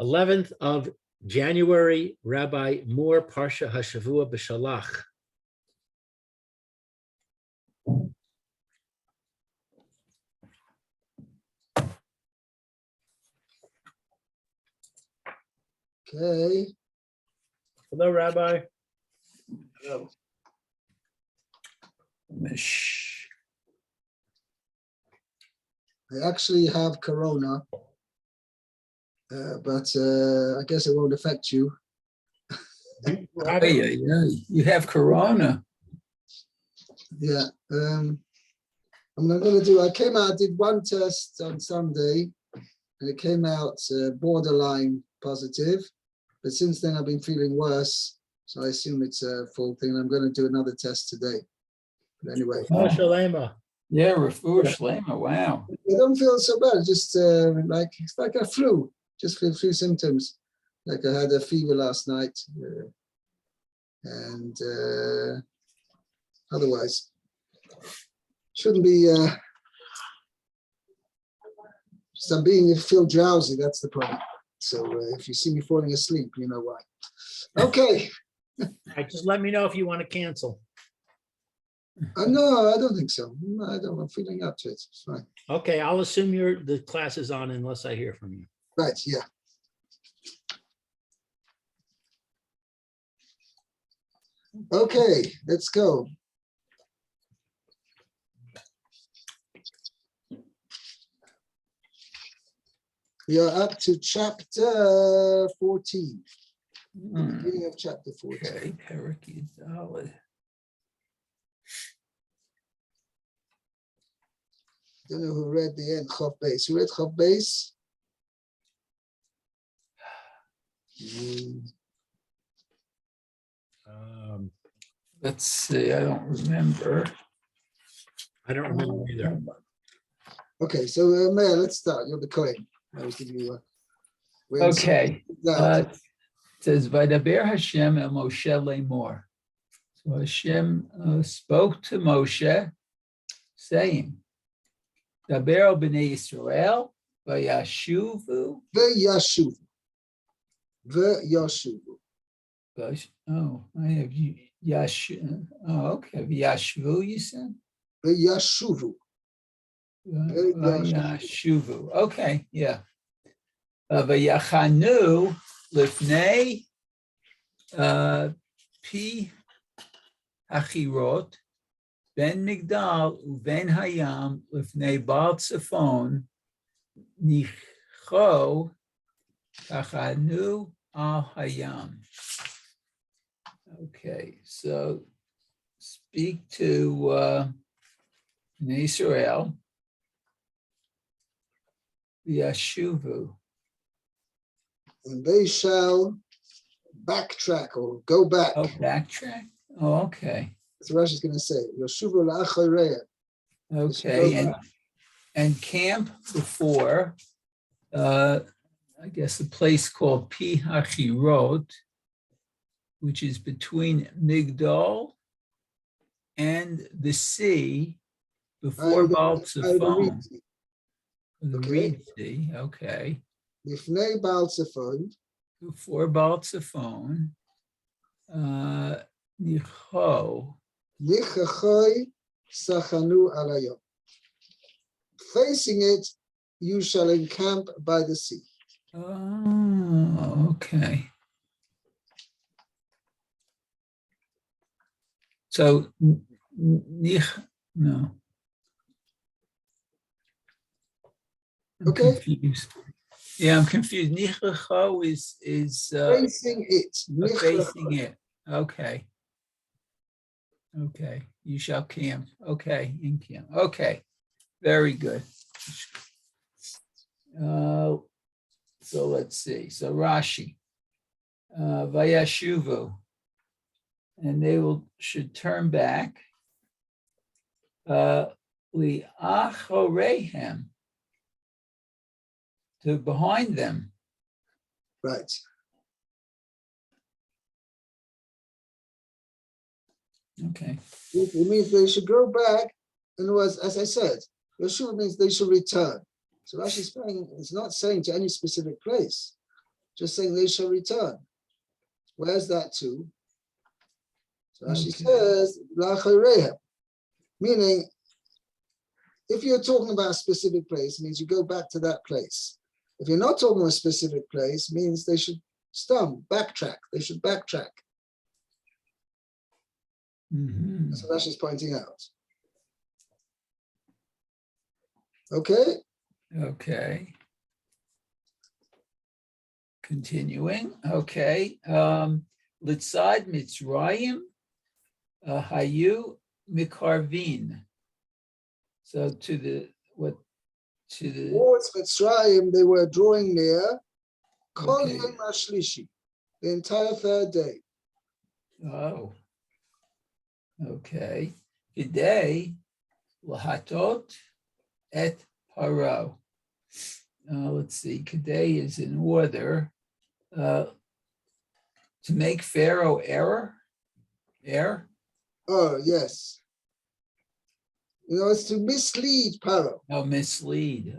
11th of January, Rabbi Moore, Parsha Hashavua, Beshalach. Okay. Hello, Rabbi. Hello. I actually have corona, but I guess it won't affect you. You have corona. Yeah. I'm going to do, I did one test on Sunday, and it came out borderline positive. But since then, I've been feeling worse. So I assume it's a full thing. I'm going to do another test today. But anyway. Shalema. Yeah, Refuah Shlema. Wow. I don't feel so bad. Just it's like a flu. Just flu symptoms. Like I had a fever last night, and otherwise shouldn't be. Just feel drowsy. That's the problem. So if you see me falling asleep, you know why. Okay. Just let me know if you want to cancel. No, I don't think so. No, I don't. I'm feeling up to it. It's fine. Okay, I'll assume the class is on unless I hear from you. Right. Yeah. Okay, let's go. We are up to chapter 14. Beginning of chapter 14. Okay, Perikid Dalet. Don't know who read the end. Chav Beis. Who read Chav Beis? Let's see. I don't remember. I don't remember either. Okay, so Meir, let's start. You're the Kohen. I was giving you a. Okay. It says, "Vaydaber Hashem el Moshe lemor." So Hashem spoke to Moshe, saying, "Daber el bnei Yisrael vayashuvu." V'yashuvu. V'yashuvu. Oh, I have Yashu. Oh, okay. V'yashvu, you said? V'yashuvu. V'yashuvu. Okay, yeah. V'yachanu lifnei pi hachirot ben migdal uven hayam lifnei baal tzafon nicho tachanu al hayam. Okay, so speak to Israel, Yashuvu. And they shall backtrack or go back. Oh, backtrack? Oh, okay. That's what Rashi's going to say. Yashuvu la'achareya. Okay, and camp before, I guess a place called Pi Hachirot, which is between Migdal and the sea before Baal Tzafon. The Reed Sea, okay. Bifnei Baal Tzafon. Before Baal Tzafon, Nicho. Nichachoi sachanu alayom. Facing it, you shall encamp by the sea. Oh, okay. So, no. I'm confused. Yeah, I'm confused. Nichacho is facing it. Facing it. Okay. Okay. You shall camp. Okay, in camp. Okay. Very good. So let's see. So Rashi. Vayashuvu. And they should turn back. Li'achorehem. To behind them. Right. Okay. It means they should go back, and as I said, Yeshua means they should return. So Rashi is saying it's not saying to any specific place. just saying they shall return. Where's that to? So she Okay. says, "La'charehem," meaning if you're talking about a specific place, it means you go back to that place. If you're not talking about a specific place, it means they should backtrack. They should backtrack. Mhm. That's what Rashi's pointing out. Okay. Okay. Continuing. Okay. Litzad Mitzrayim Hayu Mikarvin. So Towards Mitzrayim, they were drawing near Kol Okay. Yom HaShlishi, the entire third day. Oh. Okay. Today, Lahatot et Paro. Let's see. Today is in order to make Pharaoh error. Oh, yes. It's to mislead Paro. Oh, mislead.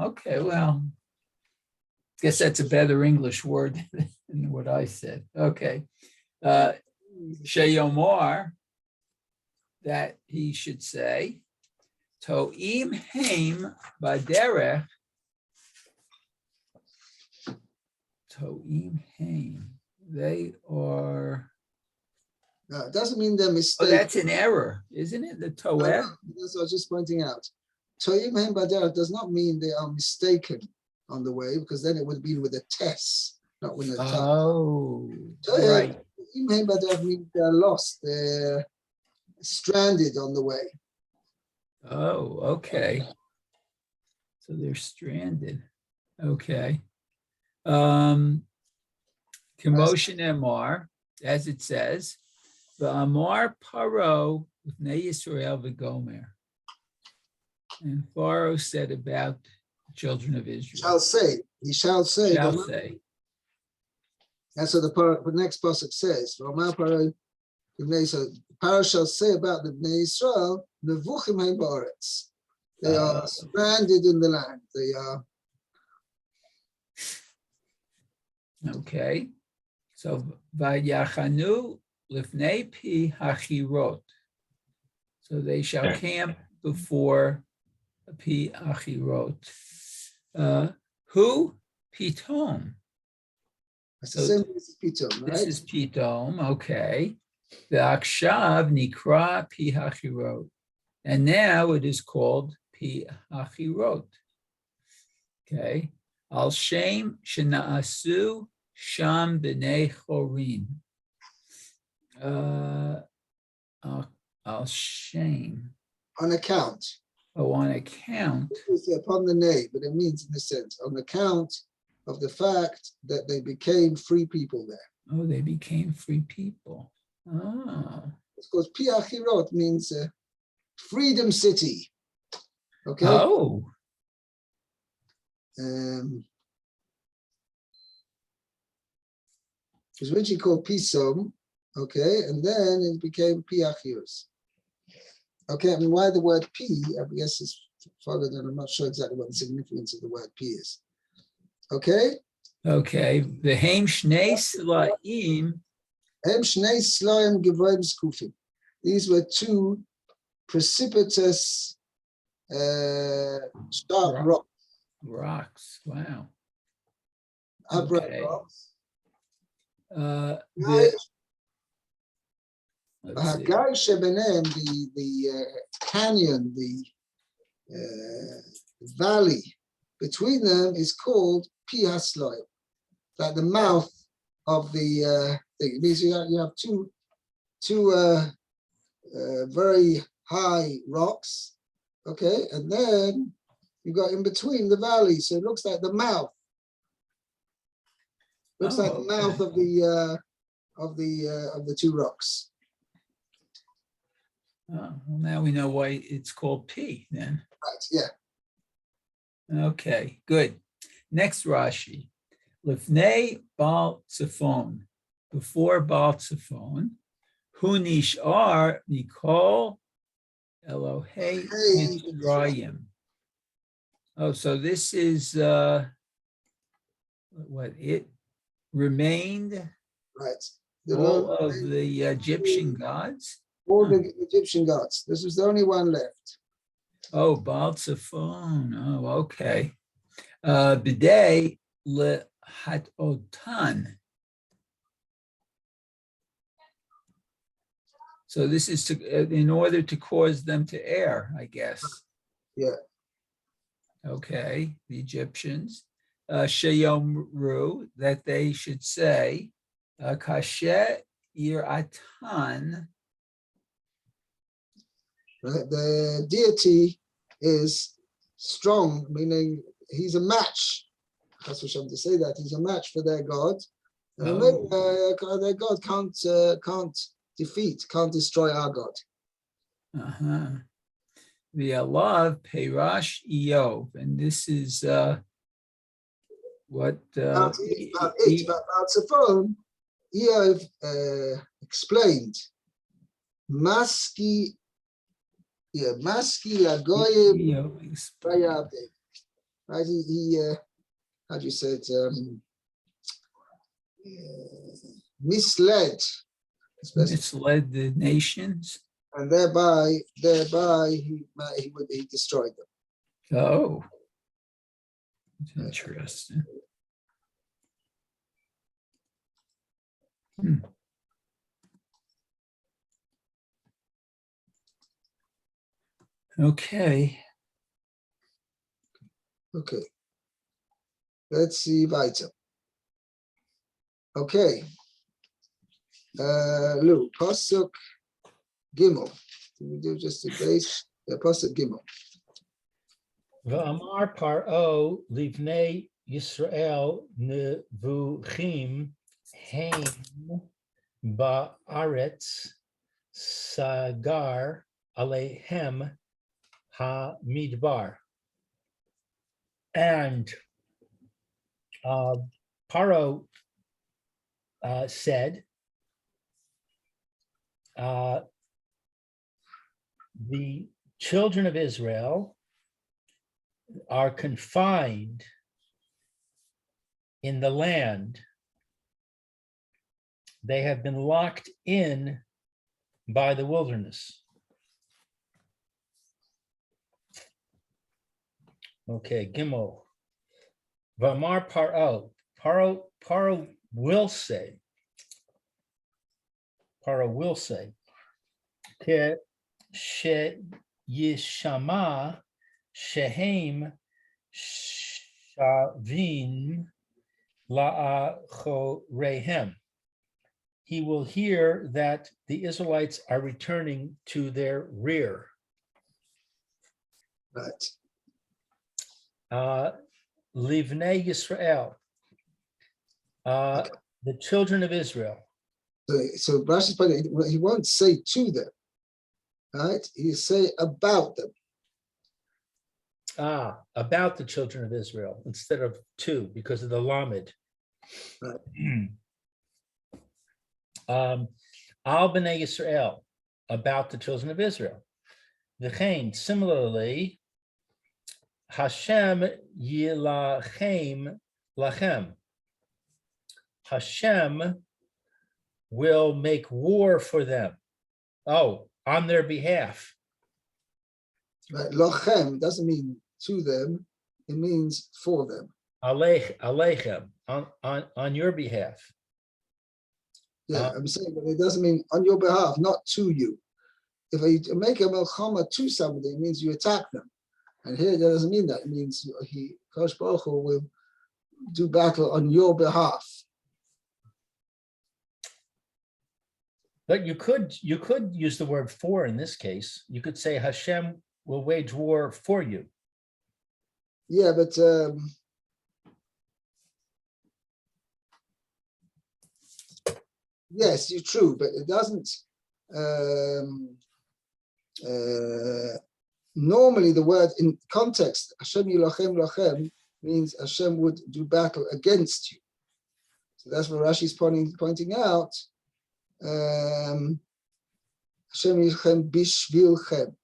Okay. Well, guess that's a better English word than what I said. Okay. Sheyomar, that he should say, To'im heim baderech. To'im heim. They are. No, it doesn't mean they're Oh, mistaken. that's an error, isn't it? The To'eh. That's what I was just pointing out. To'im Hem Baderech does not mean they are mistaken on the way, because then it would be with a tess, not with a tav. Oh, To'im right. Hem Baderech means they're lost, they're stranded on the way. Oh, okay. So they're stranded. Okay. Commotion Emar, as it says, V'amar Paro B'nei Yisrael v'Gomer. And Pharaoh said about the children of Israel. He shall say. Shall say. That's what the next pasuk says. V'amar Paro B'nei Yisrael. Paro shall say about the Bnei Yisrael, Nevuchim Hein Ba'aretz. They are stranded in the land. They are. Okay. So Vayachanu Lifnei Pi Hachirot. So they shall camp before Pi Hachirot. Who? Pitom. That's the same as Pitom, right? This is Pitom, okay. The Akshav Nikra Pi Hachirot. And now it is called Pi Hachirot. Okay. Al Shem Shenaasu Sham B'nei Chorin. Al Shem. On account. Oh, on account. Upon the name, but it means in a sense, on account of the fact that they became free people there. Oh, they became free people. Oh. It's because Pi Hachirot means freedom city. Okay. Oh. It was originally called Pisom, okay, and then it became Pi Hachirot. Okay, I mean, why the word P, I guess is followed, and I'm not sure exactly what the significance of the word P is. Okay? Okay. The Haim Shnei Slaim. Hem Shnei Slaim Gevoim Skufim. These were two precipitous sharp rocks. Rocks. Wow. Upright Okay. rocks. Let's see. The canyon, the valley between them is called Pi Hasloim, like the mouth of the thing. It means you have two very high rocks, okay, and then you got in between the valley, so it looks like the mouth. Looks like the mouth of the two rocks. Oh, well, now we know why it's called P then. Right, yeah. Okay, good. Next Rashi. Lifnei Baal Tzafon. Before Baal Tzafon. Hu nishar Nikol Elohei Mitzrayim. Oh, so this is, what it remained Right. The all Lord of the Egyptian gods. all the Egyptian gods. This was the only one left. Oh, Baal Zephon. Oh, okay. B'day lehatotan. So this is in order to cause them to err, I guess. Yeah. Okay, the Egyptians. Sheyomru, that they should say, Kashe Yiratan. Right. The deity is strong, meaning he's a match. That's what I'm to say that he's a match for their God. And their God can't defeat, can't destroy our God. Uh-huh. The Allah Peirash Eov, and this is what About Zephon, Eov explained. Maski lagoyim Eov vayavdei. Right? He how do you say it? Misled misled the nations. and thereby he destroyed them. Oh, that's interesting. Okay. Okay. Let's see weiter. Okay. Lou, Pasuk Gimel. Can we do just a base? Yeah, Pasuk Gimel. V'amar paro livnei Yisrael nevuchim heim ba'aretz sagar alehem ha-midbar. And Paro said, the children of Israel are confined in the land. They have been locked in by the wilderness. Okay, Gimel. Vamar Paro. Paro will say. Ke she yishama shehem shavin la'achorehem. He will hear that the Israelites are returning to their rear. Right. Livnei Yisrael, the children of Israel. So Rashi's point, he won't say to them, right? He say about them. About the children of Israel instead of to, because of the Lamed. Right. Al B'nai Yisrael, about the children of Israel. V'chein, similarly, Hashem yilachem lachem. Hashem will make war for them. Oh, on their behalf. Right. Lochem doesn't mean to them, it means for them. Aleichem, on your behalf. Yeah, I'm saying that it doesn't mean on your behalf, not to you. If you make a melchama to somebody, it means you attack them. And here it doesn't mean that. It means Kosh Baruch Hu will do battle on your behalf. But you could use the word for in this case. You could say Hashem will wage war for you. Yeah, but yes, you're true, but it doesn't. Normally, the word in context, Hashem yilachem lachem, means Hashem would do battle against you. So that's what Rashi's pointing out. Hashem yilachem bishvilchem.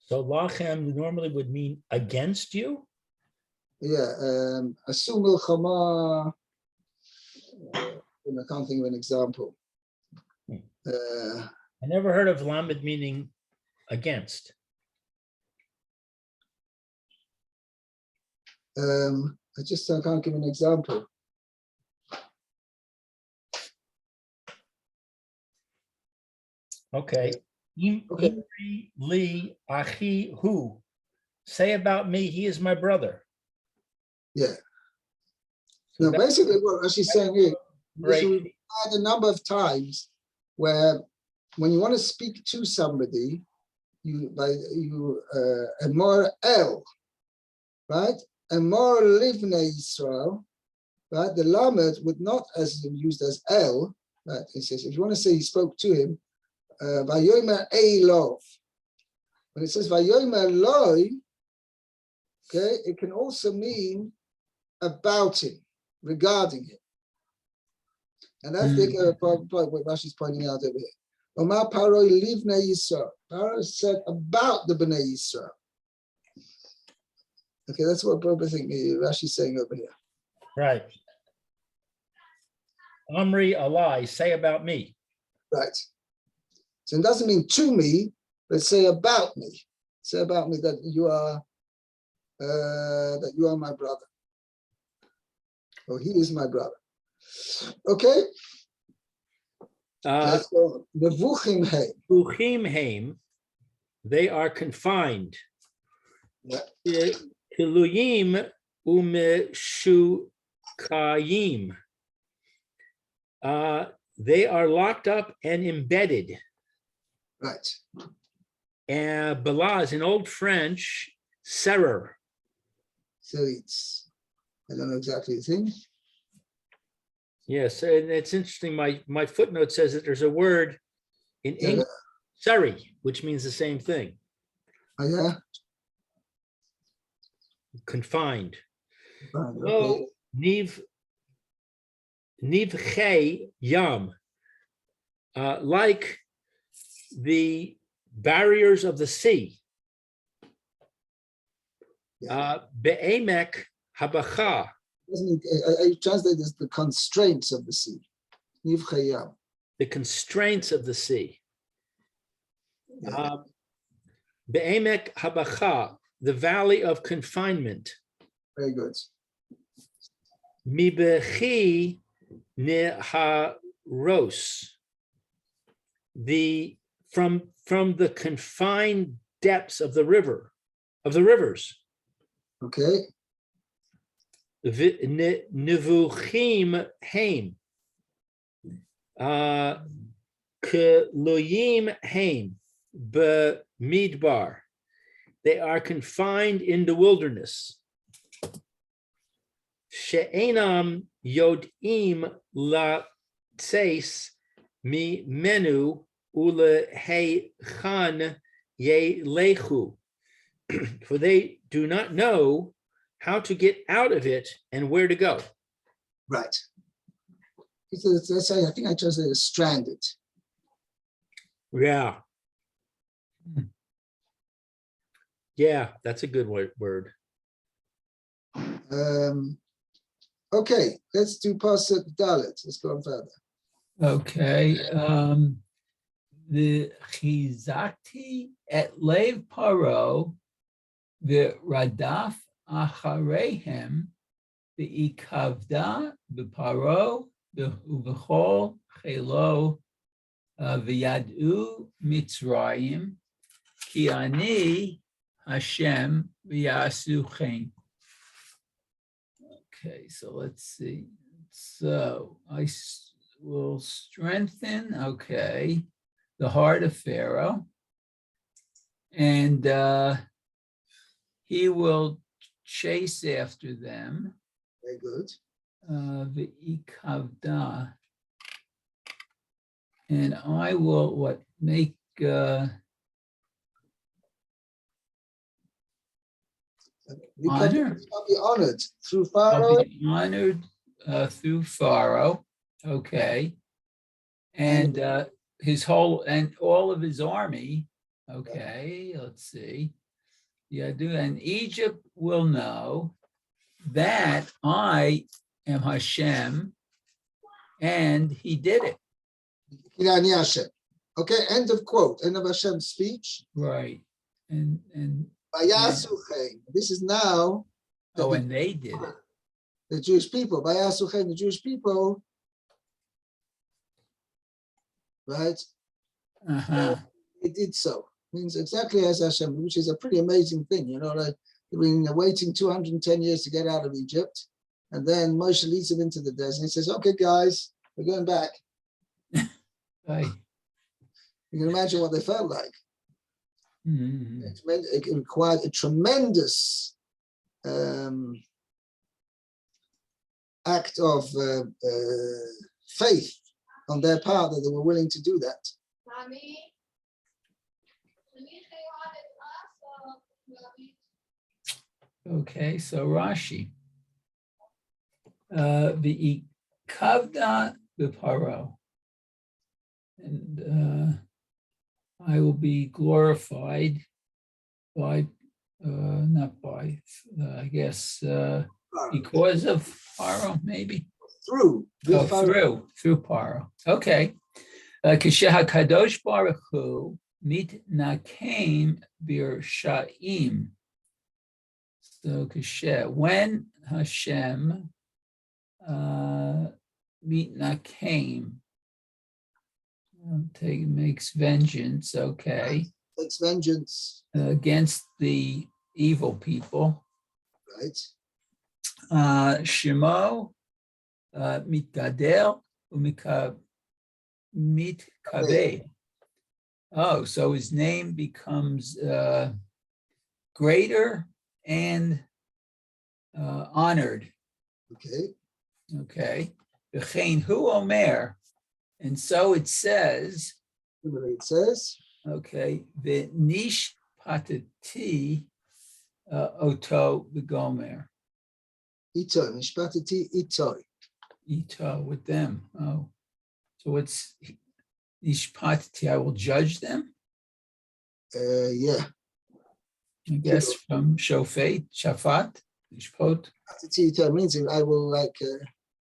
So lachem normally would mean against you? Asu milchama. I can't think of an example. I never heard of lamed meaning against. I can't give an example. Okay. Okay. Imri li achi hu. Say about me, he is my brother. Yeah. So Now, that- basically, what she's saying here, Right. we've had a number of times where when you want to speak to somebody, Emor El, right? Emor Livnei Yisrael, right? The Lamed would not as used as El, right? It says, if you want to say he spoke to him, Vayomer Elov. When it says Vayomer Loi, okay, it can also mean about him, regarding him. And that's the point what Rashi's pointing out over here. Omar Paroi Livnei Yisrael. Paro said about the Bnei Yisrael. Okay, that's what I think Rashi's saying over here. Right. Amri alai, say about me. Right. So it doesn't mean to me, but say about me. Say about me that you are my brother. Or he is my brother. Okay. Let's go. Nevuchim Heim. Uchim heim, they are confined. Yeah. Kiluyim umeshukayim. They are locked up and embedded. Right. And Balaz in Old French, serrer. So it's, I don't know exactly the thing. Yes, and it's interesting. My footnote says that there's a word in English, seri, which means the same thing. Oh, yeah. Confined. Fine, okay. Oh, nivchei yam, like the barriers of the sea. Be'emek habacha. I translate as the constraints of the sea. Nivchayam. The constraints of the sea. Be'emek habacha, the valley of confinement. Very good. Mibechi neharos, from the confined depths of the rivers. Okay. Nevuchim heim, keloyim heim, b'midbar. They are confined in the wilderness. She'enam yodim latseis mi menu ulehechan yelechu. For they do not know how to get out of it and where to go. Right. That's I think I translated stranded. Yeah. Yeah, that's a good word. Okay, let's do Parsha Dalet. Let's go on further. Okay. The chizakti et lev paro, the radaf acharehem, the ikavda b'paro, the uvechol chelo v'yadu mitzrayim, ki ani Hashem v'yasuchein. Okay, so let's see. So I will strengthen, okay, the heart of Pharaoh, and he will chase after them. Very good. V'ikavda, and I will make honor. I'll be honored through I'll Pharaoh. be honored through Pharaoh, okay, and his whole and all of his army, okay. Let's see, and Egypt will know, that I am Hashem, and he did it. Ki ani Hashem. Okay, end of quote. End of Hashem's speech. Right. And Vayasu chen. This is now and they did it. the Jewish people. Vayasu chen, the Jewish people, right? Uh-huh. They did so. Means exactly as Hashem, which is a pretty amazing thing, like they've been waiting 210 years to get out of Egypt, and then Moshe leads them into the desert. He says, "Okay, guys, we're going back." Right. You can imagine what they felt like. Mhm. It required a tremendous act of faith on their part that they were willing to do that. Okay, so Rashi. The Kavda Biparo. And I will be glorified by, not by, I guess, because of Paro, maybe? Through. Through Paro. Okay. Kisheha Kadosh Baruch Hu mit nakem bir sha'im. So Kishe, when Hashem mit nakem, makes vengeance, okay. Takes vengeance. Against the evil people. Right. Shemo mitgadel mitkaveh. Oh, so his name becomes greater and honored. Okay. Okay. V'chein hu omer. And so it says, It says, okay, the nish patati oto v'gomer. Ito, nishpatati ito. Ito, with them. Oh, so what's nishpatati? I will judge them. Yeah. I guess from shofet, shafat, nishpot. Patati ito means I will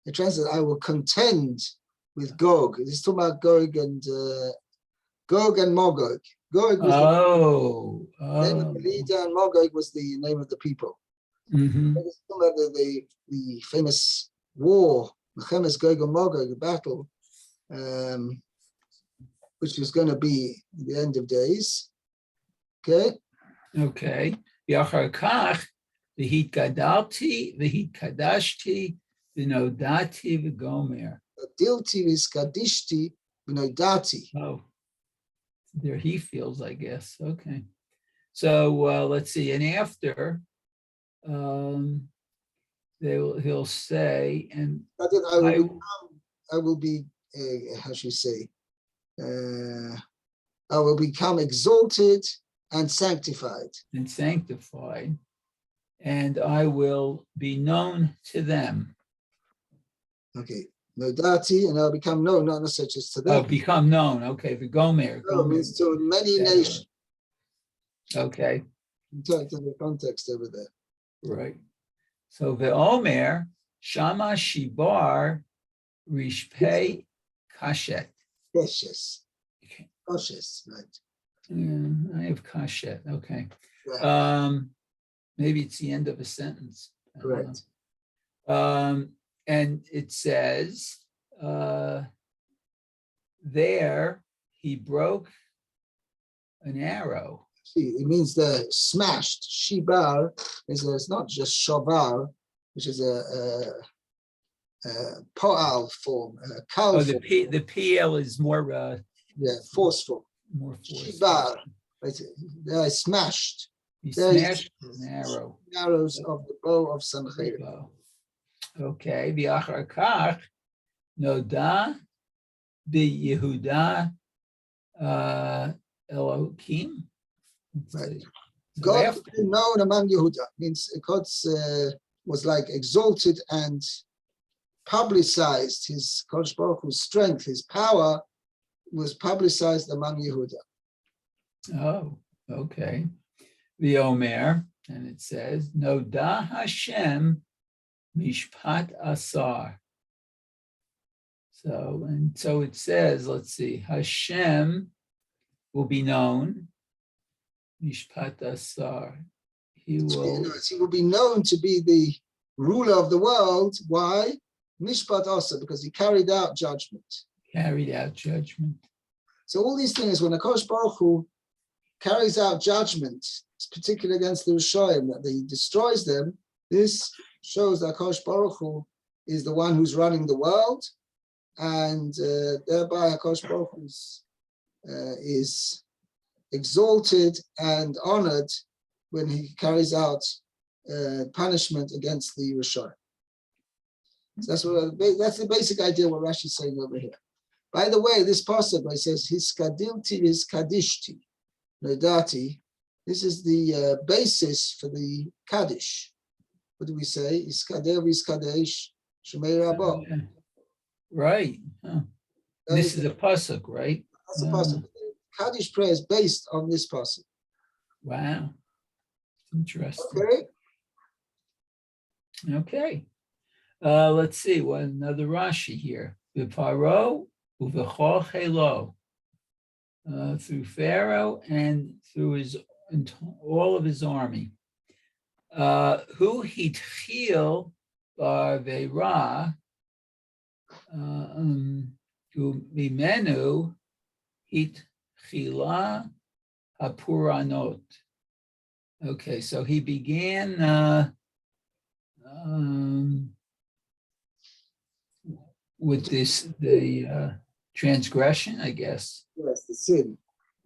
it translates, I will contend with Gog. This is talking about Gog and Magog. Gog was the name of the leader, and Magog was the name of the people. Mm-hmm. It's talking about the famous war, Mechemes Gog and Magog, the battle, which was going to be the end of days. Okay. Okay. Yachar kach v'hit gadalti v'hit kadashti v'nodati v'gomer. Dilti v'skadishti v'nodati. Oh, there he feels, I guess. Okay. So let's see. And after, he'll say, and I will be how should you say? I will become exalted and sanctified. And I will be known to them. Okay. Nodati, and I'll become known, not necessarily just to them. Oh, become known. Okay, the Gomer. No, means to many nations. Okay. I'm talking to the context over there. Right. So the Omer, Shama Shibar Rishpei Kashet. Kashes. Okay. Kashes, right. I have Kashet. Okay. Yeah. Maybe it's the end of a sentence. Correct. And it says, there he broke an arrow. See, it means the smashed. Shibar it's not just shovar, which is a po'al form, a cow form. The PL is more forceful. More forceful. Shibar. They smashed. He smashed an arrow. Arrows of the bow of Sancheir. Okay, v'achar kach noda b'Yehuda Elohim. Right. God became known among Yehuda. Means God was like exalted and publicized. His Kodesh Baruch Hu's strength, his power was publicized among Yehuda. Oh, okay. The Omer, and it says, Noda Hashem Mishpat Asar. So it says, let's see, Hashem will be known. Mishpat Asar. He will He will be known to be the ruler of the world. Why? Mishpat Asa, because he carried out judgment. carry out judgment. So all these things, when HaKadosh Baruch Hu carries out judgment, particularly against the Rishayim, that he destroys them, this shows that HaKadosh Baruch Hu is the one who's running the world, and thereby HaKadosh Baruch Hu is exalted and honored when he carries out punishment against the Rishayim. So that's the basic idea what Rashi is saying over here. By the way, this passage where it says hiskadilti hiskadishti nodati, this is the basis for the kaddish. What do we say? Iskader v'iskadesh shemei rabbo. Right. Huh. This is a pasuk, right? That's the passage. Kaddish prayer is based on this passage. Wow. Interesting. Okay. Okay. Let's see. What another Rashi here. V'paro uv'chol chelo. Through Pharaoh and through all of his army. Who hitchil bar ve'ra mimenu hitchila hapuranot. Okay, so he began with the transgression, I guess. Yes, the sin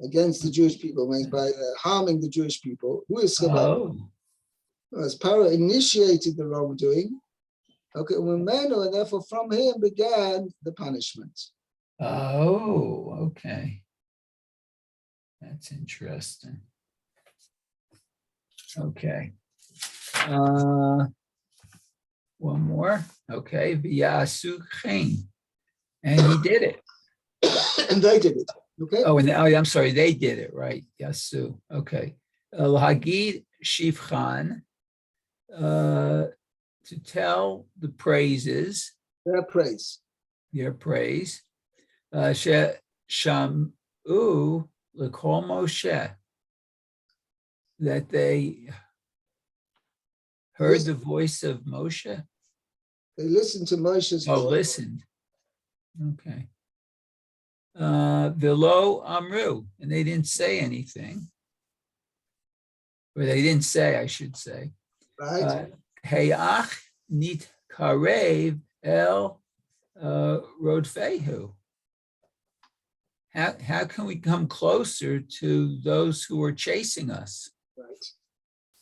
against the Jewish people means by harming the Jewish people. Who is Sabbath? As Pharaoh initiated the wrongdoing, okay, and therefore from him began the punishment. Oh, okay. That's interesting. Okay. One more. Okay. V'yasu chen. And he did it. And they did it. Okay. Oh, I'm sorry, they did it, right? Yasu. Okay. Hagid Shivchan, to tell the praises. Their praise. Their praise. Shamu L'Kol Moshe. That they heard the voice of Moshe. They listened to Moshe's voice. Listened. Okay. Velo Amru, and they didn't say anything. Or they didn't say, I should say. Right. Hayach nit karev el rodfehu. How can we come closer to those who are chasing us? Right.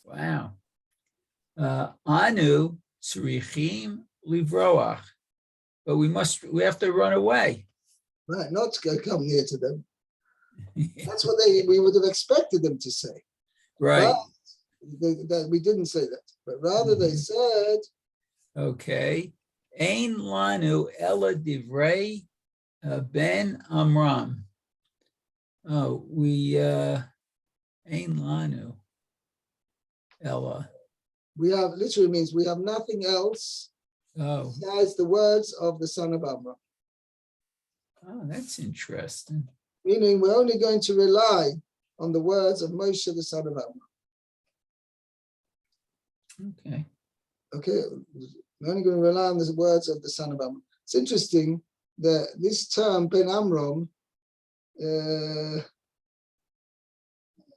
Wow. Anu tzrichim livroach. But we have to run away. Right, not to come near to them. That's what we would have expected them to say. Right. But we didn't say that. But rather they said, okay. Ein lanu ela divrei ben Amram. Oh, we ein lanu ela. We have, literally means we have nothing else besides the words of the son of Amram. Oh, that's interesting. Meaning we're only going to rely on the words of Moshe, the son of Amram. Okay. Okay, we're only going to rely on the words of the son of Amram. It's interesting that this term Ben Amram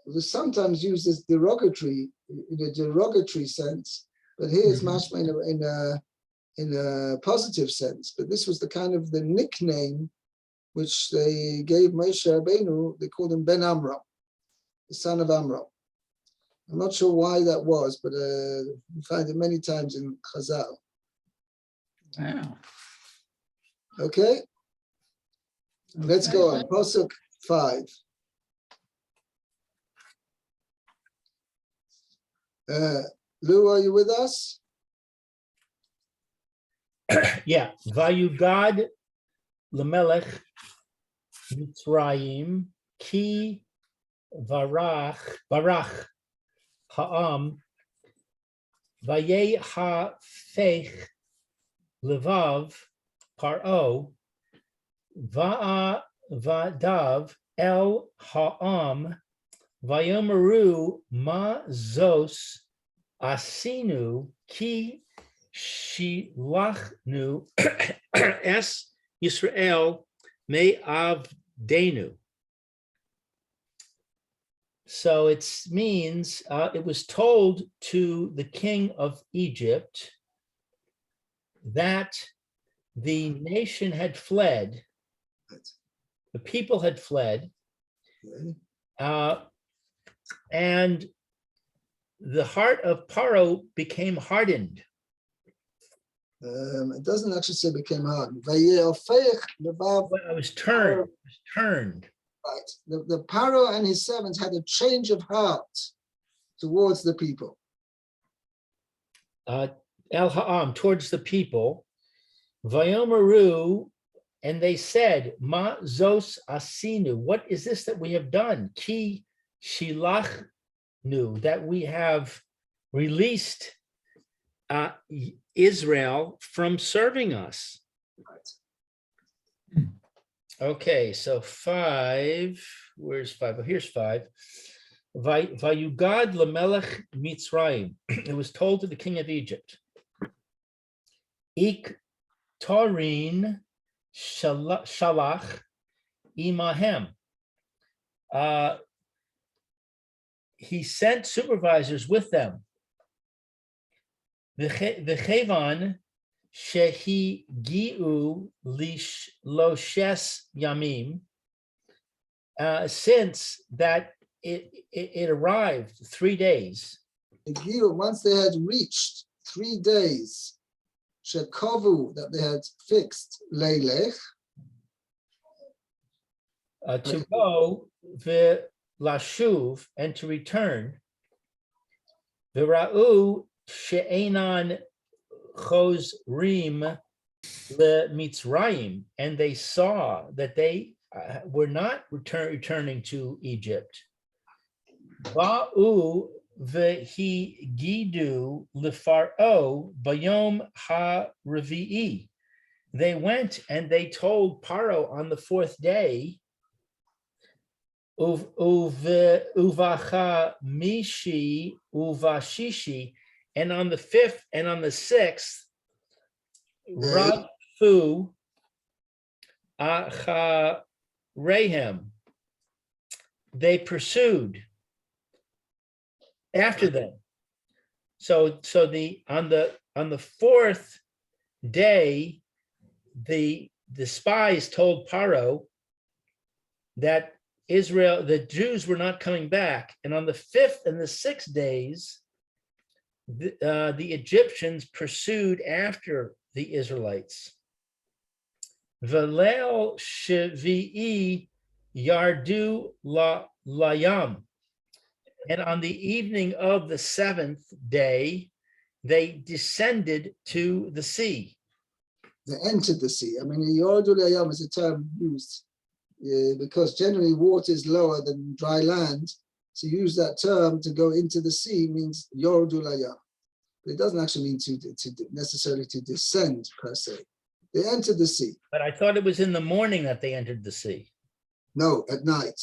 was sometimes used as derogatory, in a derogatory sense, but here it's mashma in a positive sense. But this was the kind of the nickname which they gave Moshe Rabbeinu. They called him Ben Amram, the son of Amram. I'm not sure why that was, but we find it many times in Chazal. Wow. Okay, let's go on. Pasuk 5. Lou, are you with us? Yeah. Vayugad lemelech Mitzrayim ki varach ha'am Vaye ha-fech levav paro va'adav el ha'am vayomeru ma zos asinu ki shilachnu es Yisrael me avdenu. So it means it was told to the king of Egypt that the nation had fled, the people had fled, and the heart of Paro became hardened. It doesn't actually say became hard. Levav, Well, it was turned. right. The Paro and his servants had a change of heart towards the people. El Ha'am, towards the people. Vayomeru, and they said, Ma zos asinu, what is this that we have done? Ki shilachnu, that we have released Israel from serving us. Right. Okay, so 5, where's 5? Oh, here's 5. Vayugad lamelech Mitzrayim. It was told to the king of Egypt. Ik Torin Shalach Imahem. He sent supervisors with them. V'chevan shehi giu loshes yamim. Since that it arrived 3 days. Once they had reached 3 days, Shekovu, that they had fixed Leilech, To go lashuv, and to return. V'ra'u she'enan chozrim leMitzrayim, and they saw that they were not returning to Egypt. Ba'u v'higidu lefaro bayom ha-revi'i. They went and they told Paro on the 4th day, uvacha mishi uvashishi, and on the 5th and on the 6th, rafu acharehem, they pursued after them. So on the 4th day, the spies told Paro that the Jews were not coming back, and on the 5th and the 6th days, the Egyptians pursued after the Israelites. Velel Shvi'i Yardu Layam. And on the evening of the 7th day, they descended to the sea. they entered the sea. I mean, Yardu Layam is a term used because generally water is lower than dry land. So use that term to go into the sea means Yardu Layam. But it doesn't actually mean to necessarily to descend per se. They entered the sea. But I thought it was in the morning that they entered the sea. No, at night.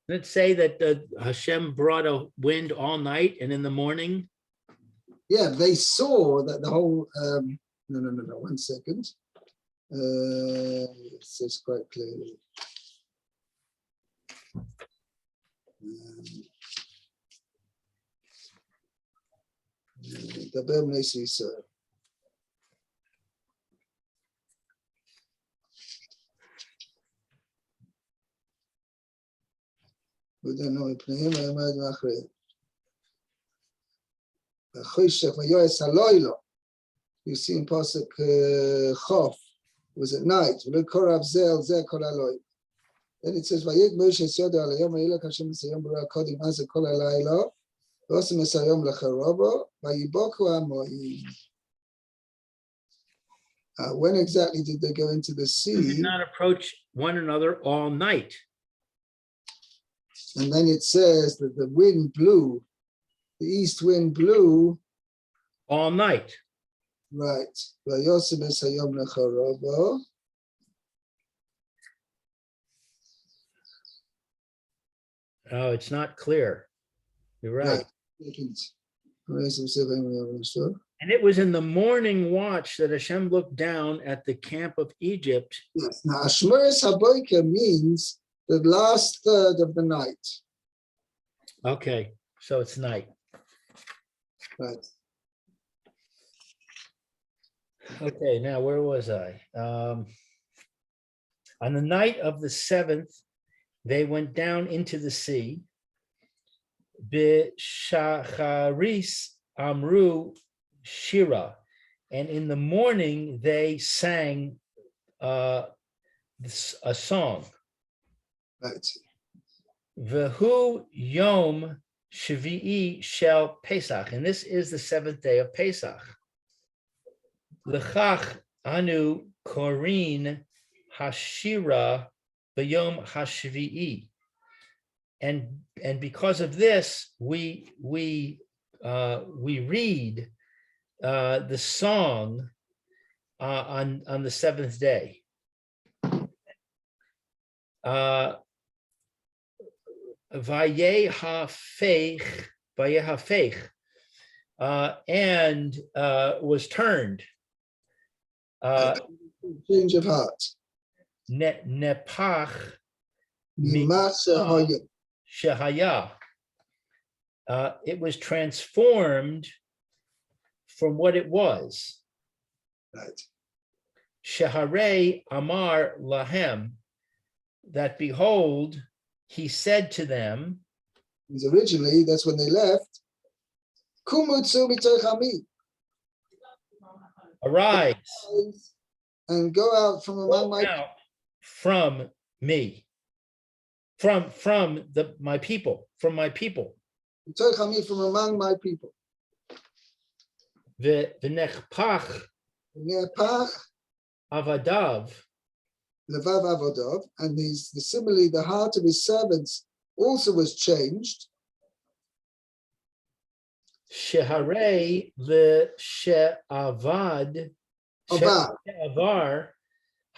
Did it say that Hashem brought a wind all night and in the morning? Yeah, they saw that the whole, no, 1 second. It says quite clearly. We don't know. You see in Pasuk Chof, it was at night. Then it says, "Vayik Moshe Soda Alayom Ayilak Hashem Mesayom Bara Kodim Azeh Kol Alaylo V'Osem Mesayom Lecharobo Vayiboku Amoyim." When exactly did they go into the They sea? did not approach one another all night. And then it says that the wind blew the east wind blew, all night. right. Vayosem es hayom lechorobo. Oh, it's not clear. You're right. And it was in the morning watch that Hashem looked down at the camp of Egypt. Yes. Now, Ashmeres Haboika means the last third of the night. Okay, so it's night. Right. Okay, now where was I? On the night of the 7th, they went down into the sea. Bishacharis amru shira, and in the morning they sang a song. Right. Vehu yom shvi'i shel Pesach, and this is the 7th day of Pesach. Lechach anu korin hashira b'yom hashvi'i, and because of this, we read the song on the 7th day. Vayehafech, and was turned. Change of heart. Nepach Mimasa hayom. shehaya. It was transformed from what it was. Right. Sheharei amar lahem, that behold, he said to them, Because originally, that's when they left. Kumutsu mitochami. arise And go out from among my out from me, from my people, from my people. mitochami, from among my people. V'nechpach Nepach avadav, levav avodov, and similarly, the heart of his servants also was changed. sheharei v'she'avad Avad. she'avar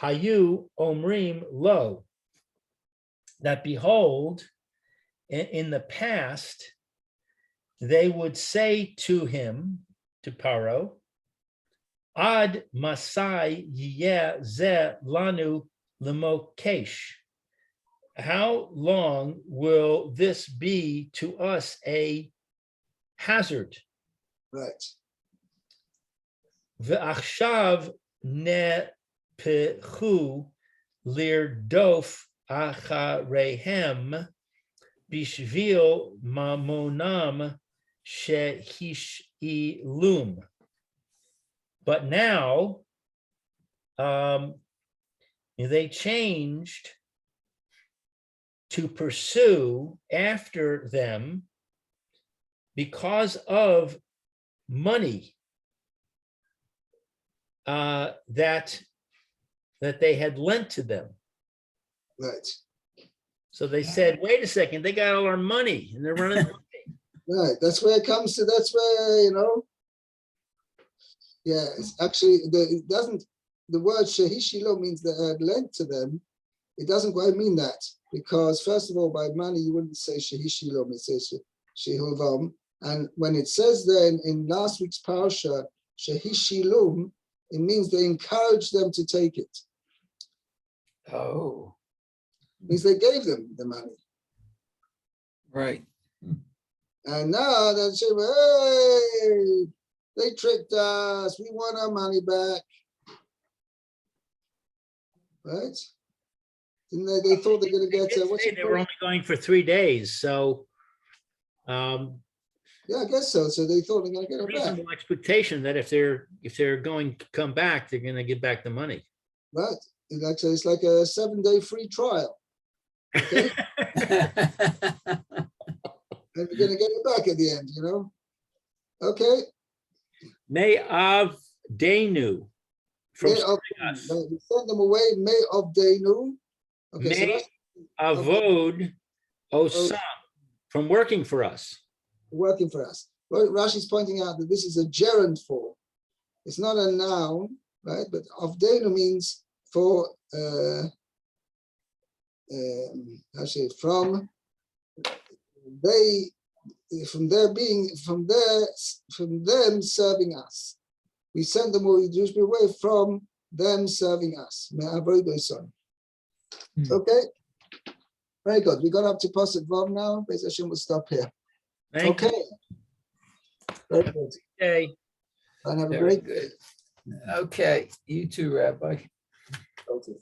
hayu omrim lo, that behold, in the past, they would say to him, to Paro, Ad Masai yeh ze lanu lemokesh. How long will this be to us a hazard? Right. Ve'achshav nepechu lirdof acharehem bishvil mamonam shehishilum. But now they changed to pursue after them because of money that they had lent to them. Right. So they said, wait a second, they got all our money and they're running away. Right. That's where it comes to. That's where, yeah, it's actually, it doesn't, the word shehishilo means that had lent to them. It doesn't quite mean that, because first of all, by money, you wouldn't say shehishilo, it says shehilvam. And when it says there in last week's Parsha, shehishilum, it means they encouraged them to take it. Oh, It means they gave them the money. right. And now they're saying, hey, they tricked us. We want our money back. Right? And they thought they're going to get They were only going for 3 days, so yeah, I guess so. So they thought they're going to get it back. reasonable expectation that if they're going to come back, they're going to get back the money. Right. It's like a 7-day free trial. Okay. And we're going to get it back at the end, Okay. May of Denu from May of, us. we send them away, May of Denu. Okay, so May that's Avod Osam from working for us. working for us. Rashi's pointing out that this is a gerund form. It's not a noun, right? But avdenu means for actually from them serving us. We sent them all the Jewish people away from them serving us. Okay, very good. We got up to Pasuk Vav now. Beis Hashem will stop here. Thank you. Okay, very good. Okay. And have a Very great day. good. Okay, you too, Rabbi. Okay.